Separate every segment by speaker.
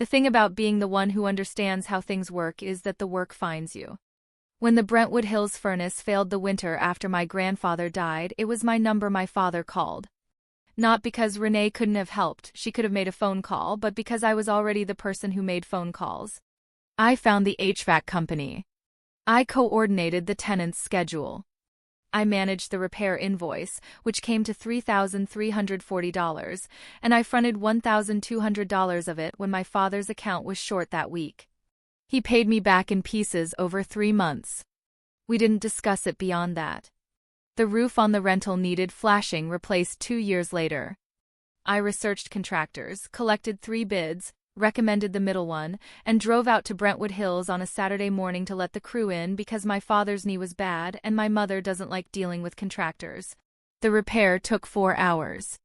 Speaker 1: The thing about being the one who understands how things work is that the work finds you. When the Brentwood Hills furnace failed the winter after my grandfather died, it was my number my father called. Not because Renee couldn't have helped, she could have made a phone call, but because I was already the person who made phone calls. I found the HVAC company. I coordinated the tenant's schedule. I managed the repair invoice, which came to $3,340, and I fronted $1,200 of it when my father's account was short that week. He paid me back in pieces over 3 months. We didn't discuss it beyond that. The roof on the rental needed flashing replaced 2 years later. I researched contractors, collected 3 bids, recommended the middle one, and drove out to Brentwood Hills on a Saturday morning to let the crew in because my father's knee was bad and my mother doesn't like dealing with contractors. The repair took 4 hours.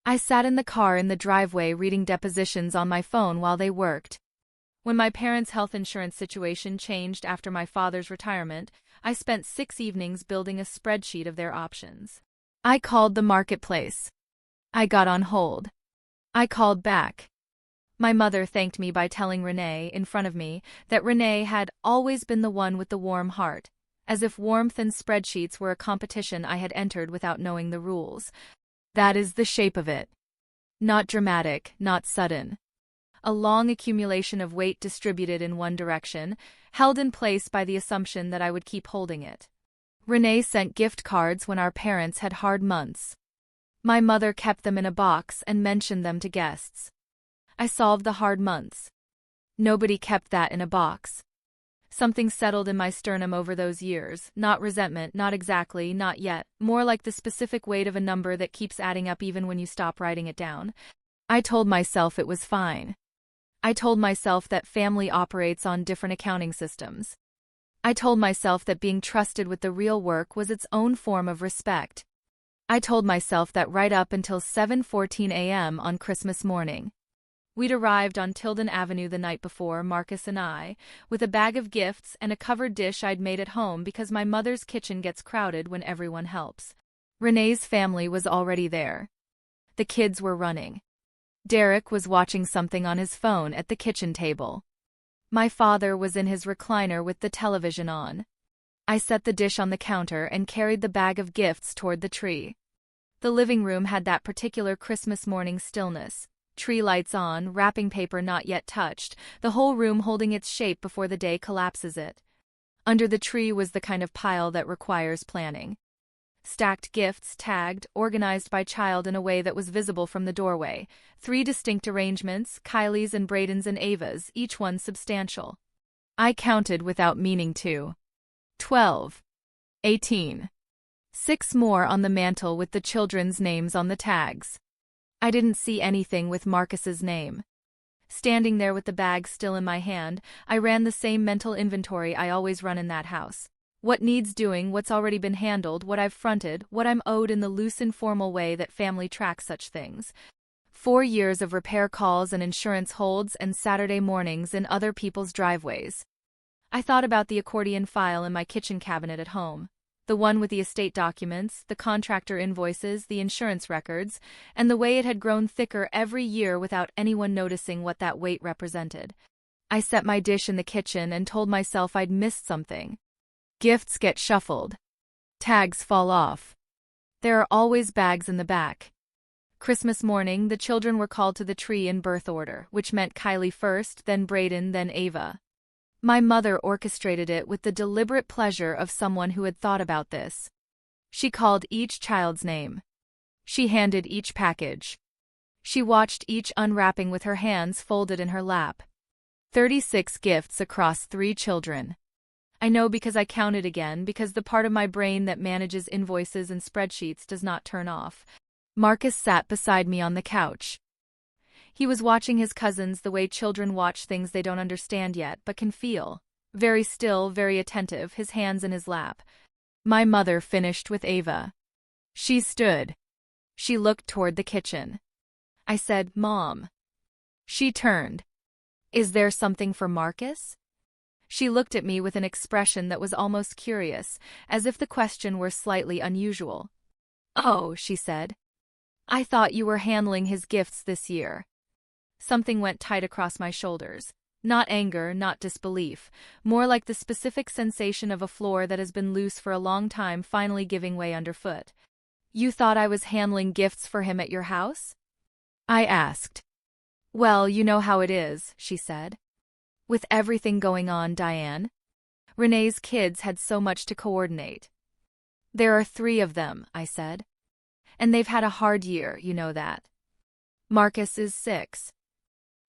Speaker 1: I sat in the car in the driveway reading depositions on my phone while they worked. When my parents' health insurance situation changed after my father's retirement, I spent 6 evenings building a spreadsheet of their options. I called the marketplace. I got on hold. I called back. My mother thanked me by telling Renee, in front of me, that Renee had always been the one with the warm heart, as if warmth and spreadsheets were a competition I had entered without knowing the rules. That is the shape of it. Not dramatic, not sudden. A long accumulation of weight distributed in one direction, held in place by the assumption that I would keep holding it. Renee sent gift cards when our parents had hard months. My mother kept them in a box and mentioned them to guests. I solved the hard months. Nobody kept that in a box. Something settled in my sternum over those years, not resentment, not exactly, not yet, more like the specific weight of a number that keeps adding up even when you stop writing it down. I told myself it was fine. I told myself that family operates on different accounting systems. I told myself that being trusted with the real work was its own form of respect. I told myself that right up until 7:14 a.m. on Christmas morning. We'd arrived on Tilden Avenue the night before, Marcus and I, with a bag of gifts and a covered dish I'd made at home because my mother's kitchen gets crowded when everyone helps. Renee's family was already there. The kids were running. Derek was watching something on his phone at the kitchen table. My father was in his recliner with the television on. I set the dish on the counter and carried the bag of gifts toward the tree. The living room had that particular Christmas morning stillness. Tree lights on, wrapping paper not yet touched, the whole room holding its shape before the day collapses it. Under the tree was the kind of pile that requires planning. Stacked gifts, tagged, organized by child in a way that was visible from the doorway. 3 distinct arrangements, Kylie's and Braden's and Ava's, each one substantial. I counted without meaning to. 12. 18. 6 more on the mantel with the children's names on the tags. I didn't see anything with Marcus's name. Standing there with the bag still in my hand, I ran the same mental inventory I always run in that house. What needs doing, what's already been handled, what I've fronted, what I'm owed in the loose informal way that family tracks such things. 4 years of repair calls and insurance holds and Saturday mornings in other people's driveways. I thought about the accordion file in my kitchen cabinet at home. The one with the estate documents, the contractor invoices, the insurance records, and the way it had grown thicker every year without anyone noticing what that weight represented. I set my dish in the kitchen and told myself I'd missed something. Gifts get shuffled. Tags fall off. There are always bags in the back. Christmas morning, the children were called to the tree in birth order, which meant Kylie first, then Braden, then Ava. My mother orchestrated it with the deliberate pleasure of someone who had thought about this. She called each child's name. She handed each package. She watched each unwrapping with her hands folded in her lap. 36 gifts across 3 children. I know because I counted again, because the part of my brain that manages invoices and spreadsheets does not turn off. Marcus sat beside me on the couch. He was watching his cousins the way children watch things they don't understand yet but can feel. Very still, very attentive, his hands in his lap. My mother finished with Ava. She stood. She looked toward the kitchen. I said, "Mom." She turned. "Is there something for Marcus?" She looked at me with an expression that was almost curious, as if the question were slightly unusual. "Oh," she said. "I thought you were handling his gifts this year." Something went tight across my shoulders. Not anger, not disbelief, more like the specific sensation of a floor that has been loose for a long time finally giving way underfoot. You thought I was handling gifts for him at your house? I asked. Well, you know how it is, she said. With everything going on, Diane. Renee's kids had so much to coordinate. There are 3 of them, I said. And they've had a hard year, you know that. Marcus is 6.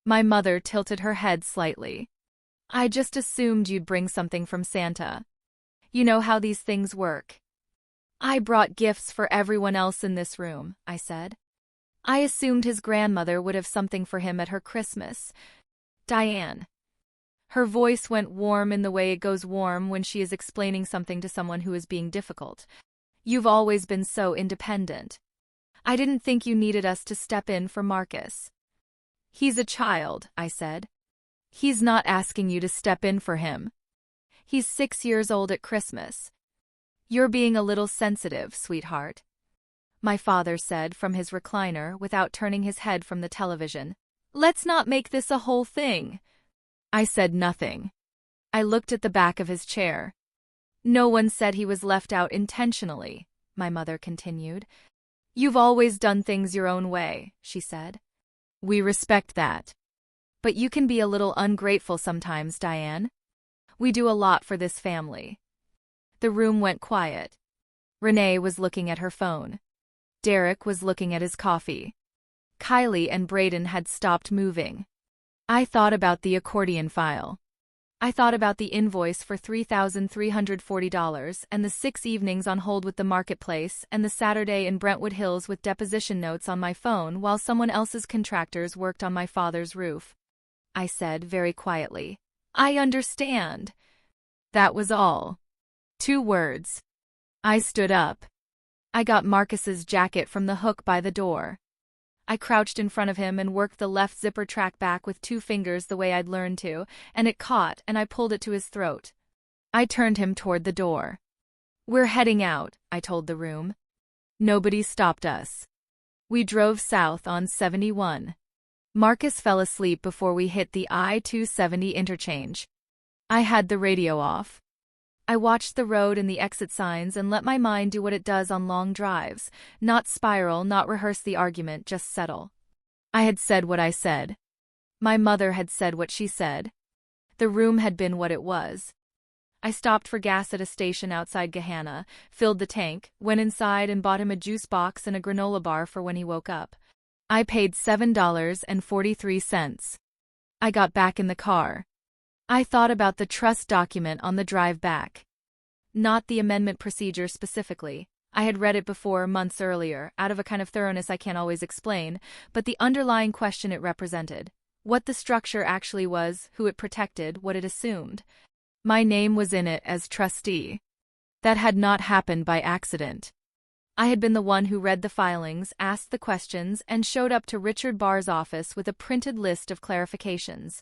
Speaker 1: My mother tilted her head slightly. I just assumed you'd bring something from Santa. You know how these things work. I brought gifts for everyone else in this room, I said. I assumed his grandmother would have something for him at her Christmas. Diane. Her voice went warm in the way it goes warm when she is explaining something to someone who is being difficult. You've always been so independent. I didn't think you needed us to step in for Marcus. He's a child, I said. He's not asking you to step in for him. He's 6 years old at Christmas. You're being a little sensitive, sweetheart, my father said from his recliner without turning his head from the television. Let's not make this a whole thing. I said nothing. I looked at the back of his chair. No one said he was left out intentionally, my mother continued. You've always done things your own way, she said. We respect that. But you can be a little ungrateful sometimes, Diane. We do a lot for this family. The room went quiet. Renee was looking at her phone. Derek was looking at his coffee. Kylie and Braden had stopped moving. I thought about the accordion file. I thought about the invoice for $3,340 and the 6 evenings on hold with the marketplace and the Saturday in Brentwood Hills with deposition notes on my phone while someone else's contractors worked on my father's roof. I said very quietly, I understand. That was all. 2 words. I stood up. I got Marcus's jacket from the hook by the door. I crouched in front of him and worked the left zipper track back with 2 fingers the way I'd learned to, and it caught and I pulled it to his throat. I turned him toward the door. We're heading out, I told the room. Nobody stopped us. We drove south on 71. Marcus fell asleep before we hit the I-270 interchange. I had the radio off. I watched the road and the exit signs and let my mind do what it does on long drives, not spiral, not rehearse the argument, just settle. I had said what I said. My mother had said what she said. The room had been what it was. I stopped for gas at a station outside Gahanna, filled the tank, went inside and bought him a juice box and a granola bar for when he woke up. I paid $7.43. I got back in the car. I thought about the trust document on the drive back. Not the amendment procedure specifically. I had read it before months earlier, out of a kind of thoroughness I can't always explain, but the underlying question it represented. What the structure actually was, who it protected, what it assumed. My name was in it as trustee. That had not happened by accident. I had been the one who read the filings, asked the questions, and showed up to Richard Barr's office with a printed list of clarifications.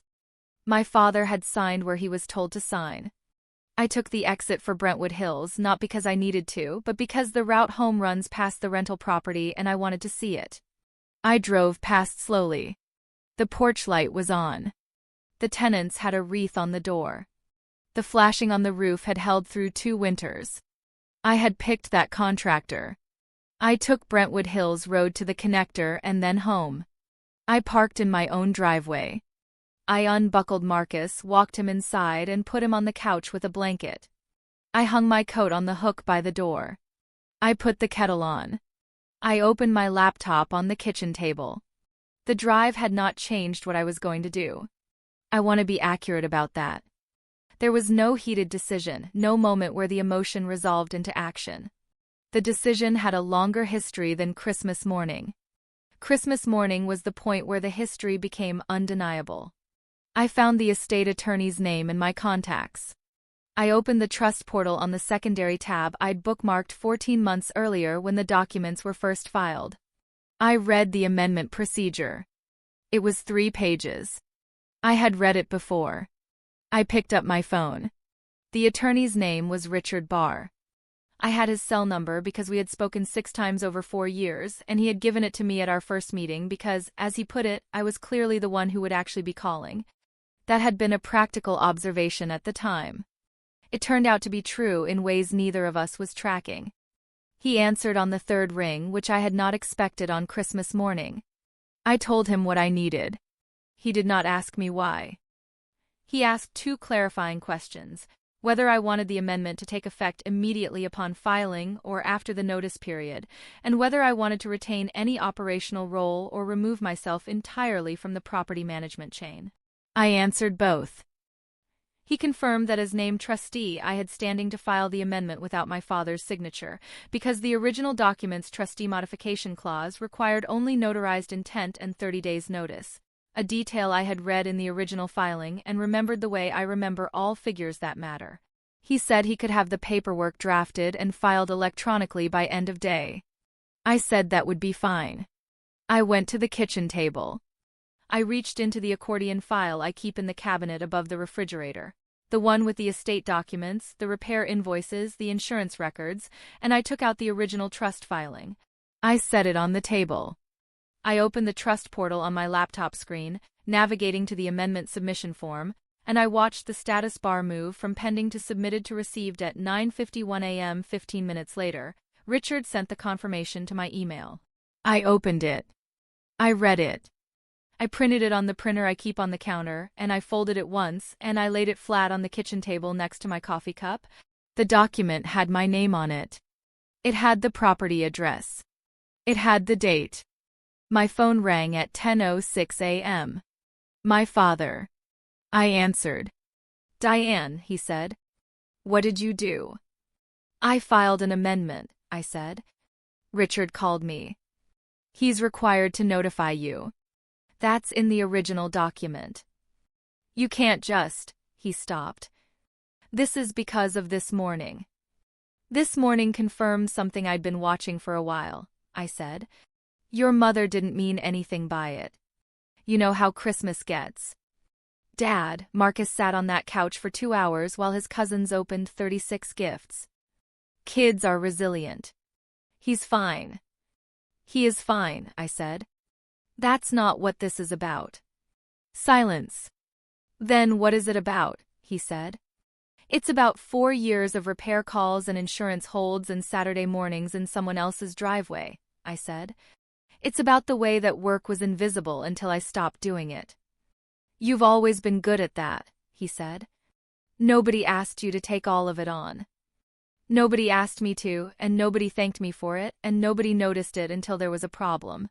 Speaker 1: My father had signed where he was told to sign. I took the exit for Brentwood Hills not because I needed to, but because the route home runs past the rental property and I wanted to see it. I drove past slowly. The porch light was on. The tenants had a wreath on the door. The flashing on the roof had held through 2 winters. I had picked that contractor. I took Brentwood Hills Road to the connector and then home. I parked in my own driveway. I unbuckled Marcus, walked him inside, and put him on the couch with a blanket. I hung my coat on the hook by the door. I put the kettle on. I opened my laptop on the kitchen table. The drive had not changed what I was going to do. I want to be accurate about that. There was no heated decision, no moment where the emotion resolved into action. The decision had a longer history than Christmas morning. Christmas morning was the point where the history became undeniable. I found the estate attorney's name in my contacts. I opened the trust portal on the secondary tab I'd bookmarked 14 months earlier when the documents were first filed. I read the amendment procedure. It was 3 pages. I had read it before. I picked up my phone. The attorney's name was Richard Barr. I had his cell number because we had spoken 6 times over 4 years, and he had given it to me at our first meeting because, as he put it, I was clearly the one who would actually be calling. That had been a practical observation at the time. It turned out to be true in ways neither of us was tracking. He answered on the 3rd ring, which I had not expected on Christmas morning. I told him what I needed. He did not ask me why. He asked 2 clarifying questions: whether I wanted the amendment to take effect immediately upon filing or after the notice period, and whether I wanted to retain any operational role or remove myself entirely from the property management chain. I answered both. He confirmed that as named trustee I had standing to file the amendment without my father's signature, because the original document's trustee modification clause required only notarized intent and 30 days' notice, a detail I had read in the original filing and remembered the way I remember all figures that matter. He said he could have the paperwork drafted and filed electronically by end of day. I said that would be fine. I went to the kitchen table. I reached into the accordion file I keep in the cabinet above the refrigerator, the one with the estate documents, the repair invoices, the insurance records, and I took out the original trust filing. I set it on the table. I opened the trust portal on my laptop screen, navigating to the amendment submission form, and I watched the status bar move from pending to submitted to received at 9:51 a.m. 15 minutes later. Richard sent the confirmation to my email. I opened it. I read it. I printed it on the printer I keep on the counter, and I folded it once, and I laid it flat on the kitchen table next to my coffee cup. The document had my name on it. It had the property address. It had the date. My phone rang at 10:06 a.m. My father. I answered. "Diane," he said. "What did you do?" "I filed an amendment," I said. Richard called me. "He's required to notify you. That's in the original document. You can't just," he stopped. "This is because of this morning." "This morning confirmed something I'd been watching for a while," I said. "Your mother didn't mean anything by it. You know how Christmas gets." "Dad," Marcus sat on that couch for 2 hours while his cousins opened 36 gifts. "Kids are resilient. He's fine." "He is fine," I said. "That's not what this is about." Silence. "Then what is it about?" he said. "It's about 4 years of repair calls and insurance holds and Saturday mornings in someone else's driveway," I said. "It's about the way that work was invisible until I stopped doing it." "You've always been good at that," he said. "Nobody asked you to take all of it on. Nobody asked me to, and nobody thanked me for it, and nobody noticed it until there was a problem.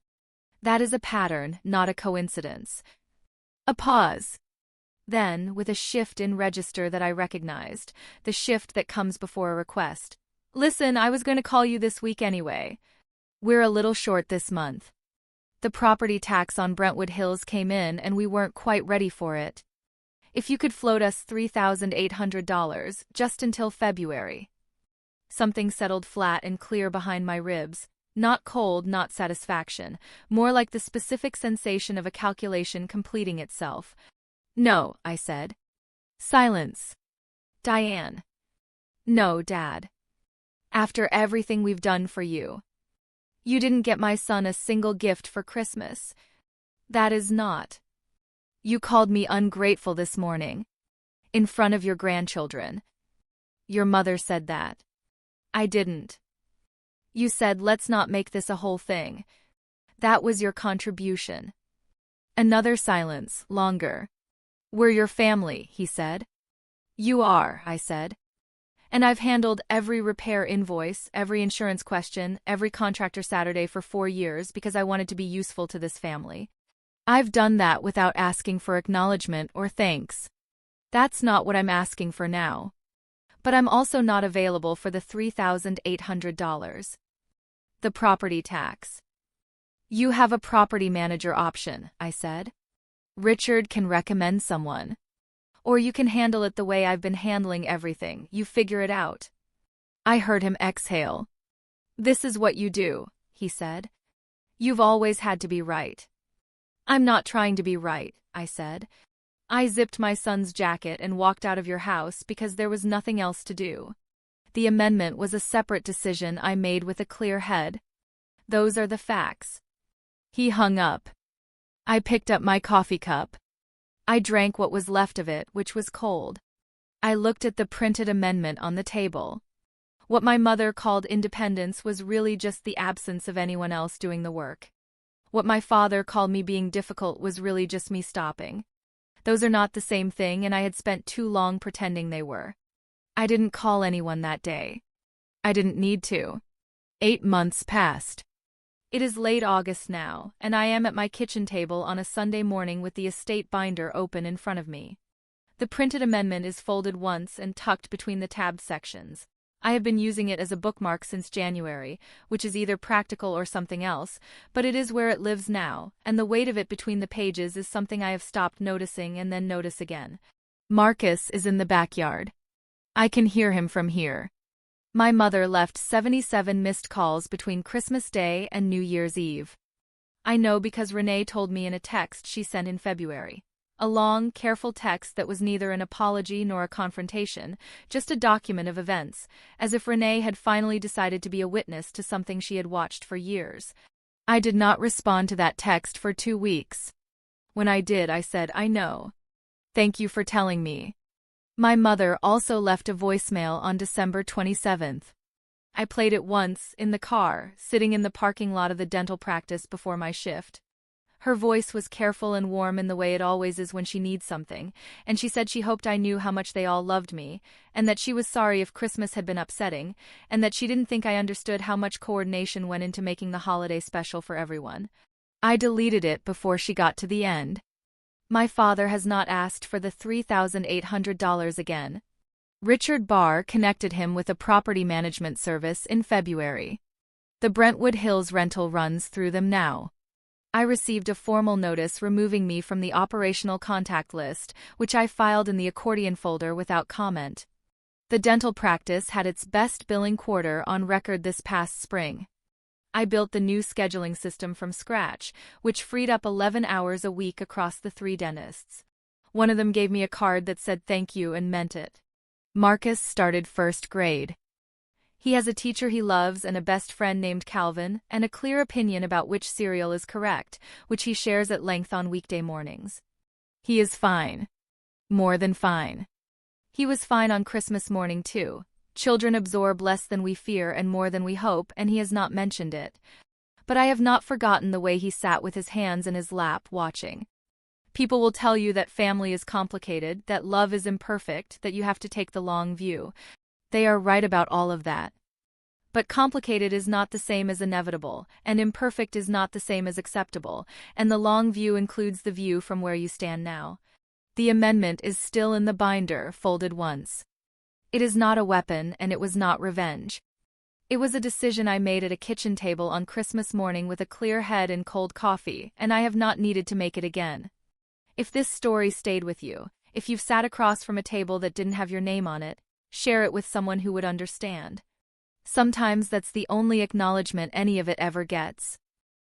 Speaker 1: That is a pattern, not a coincidence." A pause. Then, with a shift in register that I recognized, the shift that comes before a request. "Listen, I was going to call you this week anyway. We're a little short this month. The property tax on Brentwood Hills came in and we weren't quite ready for it. If you could float us $3,800, just until February." Something settled flat and clear behind my ribs. Not cold, not satisfaction, more like the specific sensation of a calculation completing itself. "No," I said. Silence. "Diane." "No, Dad. After everything we've done for you. You didn't get my son a single gift for Christmas. That is not. You called me ungrateful this morning. In front of your grandchildren. Your mother said that. I didn't. You said, let's not make this a whole thing. That was your contribution." Another silence, longer. "We're your family," he said. "You are," I said. "And I've handled every repair invoice, every insurance question, every contractor Saturday for 4 years because I wanted to be useful to this family. I've done that without asking for acknowledgement or thanks. That's not what I'm asking for now. But I'm also not available for the $3,800. The property tax." "You have a property manager option," I said. "Richard can recommend someone. Or you can handle it the way I've been handling everything. You figure it out." I heard him exhale. "This is what you do," he said. "You've always had to be right." "I'm not trying to be right," I said. "I zipped my son's jacket and walked out of your house because there was nothing else to do. The amendment was a separate decision I made with a clear head. Those are the facts. He hung up. I picked up my coffee cup. I drank what was left of it, which was cold. I looked at the printed amendment on the table. What my mother called independence was really just the absence of anyone else doing the work. What my father called me being difficult was really just me stopping. Those are not the same thing, and I had spent too long pretending they were. I didn't call anyone that day. I didn't need to. 8 months passed. It is late August now, and I am at my kitchen table on a Sunday morning with the estate binder open in front of me. The printed amendment is folded once and tucked between the tabbed sections. I have been using it as a bookmark since January, which is either practical or something else, but it is where it lives now, and the weight of it between the pages is something I have stopped noticing and then notice again. Marcus is in the backyard. I can hear him from here. My mother left 77 missed calls between Christmas Day and New Year's Eve. I know because Renee told me in a text she sent in February. A long, careful text that was neither an apology nor a confrontation, just a document of events, as if Renee had finally decided to be a witness to something she had watched for years. I did not respond to that text for 2 weeks. When I did, I said, "I know. Thank you for telling me." My mother also left a voicemail on December 27th. I played it once, in the car, sitting in the parking lot of the dental practice before my shift. Her voice was careful and warm in the way it always is when she needs something, and she said she hoped I knew how much they all loved me, and that she was sorry if Christmas had been upsetting, and that she didn't think I understood how much coordination went into making the holiday special for everyone. I deleted it before she got to the end. My father has not asked for the $3,800 again. Richard Barr connected him with a property management service in February. The Brentwood Hills rental runs through them now. I received a formal notice removing me from the operational contact list, which I filed in the accordion folder without comment. The dental practice had its best billing quarter on record this past spring. I built the new scheduling system from scratch, which freed up 11 hours a week across the 3 dentists. One of them gave me a card that said thank you and meant it. Marcus started 1st grade. He has a teacher he loves and a best friend named Calvin, and a clear opinion about which cereal is correct, which he shares at length on weekday mornings. He is fine. More than fine. He was fine on Christmas morning too. Children absorb less than we fear and more than we hope, and he has not mentioned it. But I have not forgotten the way he sat with his hands in his lap watching. People will tell you that family is complicated, that love is imperfect, that you have to take the long view. They are right about all of that. But complicated is not the same as inevitable, and imperfect is not the same as acceptable, and the long view includes the view from where you stand now. The amendment is still in the binder, folded once. It is not a weapon, and it was not revenge. It was a decision I made at a kitchen table on Christmas morning with a clear head and cold coffee, and I have not needed to make it again. If this story stayed with you, if you've sat across from a table that didn't have your name on it, share it with someone who would understand. Sometimes that's the only acknowledgement any of it ever gets.